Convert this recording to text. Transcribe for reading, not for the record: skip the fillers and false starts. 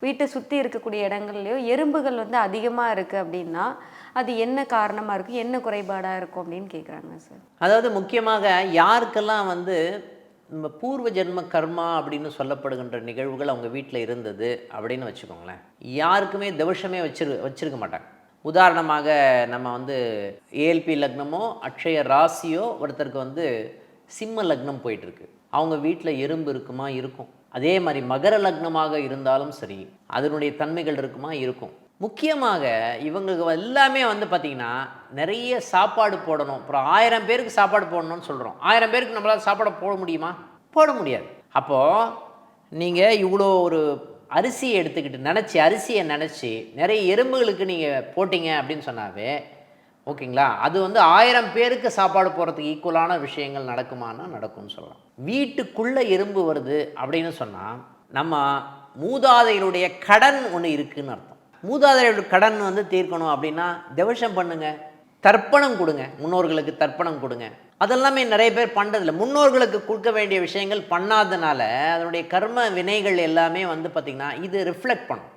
வீட்டை சுற்றி இருக்கக்கூடிய இடங்கள்லையோ எறும்புகள் வந்து அதிகமாக இருக்குது அப்படின்னா அது என்ன காரணமாக இருக்குது, என்ன குறைபாடாக இருக்கும் அப்படின்னு கேட்குறாங்க சார். அதாவது முக்கியமாக யாருக்கெல்லாம் வந்து நம்ம பூர்வ ஜென்ம கர்மா அப்படின்னு சொல்லப்படுகின்ற நிகழ்வுகள் அவங்க வீட்டில் இருந்தது அப்படின்னு வச்சுக்கோங்களேன், யாருக்குமே தோஷமே வச்சிருக்க மாட்டாங்க. உதாரணமாக நம்ம வந்து ஏஎல்பி லக்னமோ அக்ஷய ராசியோ ஒருத்தருக்கு வந்து சிம்ம லக்னம் போயிட்டுருக்கு, அவங்க வீட்டில் எறும்பு இருக்குமா? இருக்கும். அதே மாதிரி மகர லக்னமாக இருந்தாலும் சரி அதனுடைய தன்மைகள் இருக்குமா? இருக்கும். முக்கியமாக இவங்களுக்கு எல்லாமே வந்து பார்த்திங்கன்னா நிறைய சாப்பாடு போடணும். அப்புறம் 1000 பேருக்கு சாப்பாடு போடணும்னு சொல்கிறோம். 1000 பேருக்கு நம்மளால் சாப்பாடு போட முடியுமா? போட முடியாது. அப்போது நீங்கள் இவ்வளோ ஒரு அரிசியை எடுத்துக்கிட்டு அரிசியை நினச்சி நிறைய எறும்புகளுக்கு நீங்கள் போட்டிங்க அப்படின்னு சொன்னாவே ஓகேங்களா, அது வந்து 1000 பேருக்கு சாப்பாடு போகிறதுக்கு ஈக்குவலான விஷயங்கள் நடக்குமானா நடக்கும்னு சொல்லலாம். வீட்டுக்குள்ளே எறும்பு வருது அப்படின்னு சொன்னால் நம்ம மூதாதைகளுடைய கடன் ஒன்று இருக்குதுன்னு அர்த்தம். மூதாதைகளுடைய கடன் வந்து தீர்க்கணும் அப்படின்னா தவசம் பண்ணுங்க, தர்ப்பணம் கொடுங்க, முன்னோர்களுக்கு தர்ப்பணம் கொடுங்க. அதெல்லாமே நிறைய பேர் பண்ணுறதில்ல. முன்னோர்களுக்கு கொடுக்க வேண்டிய விஷயங்கள் பண்ணாதனால அதனுடைய கர்ம வினைகள் எல்லாமே வந்து பார்த்திங்கன்னா இது ரிஃப்ளெக்ட் பண்ணும்.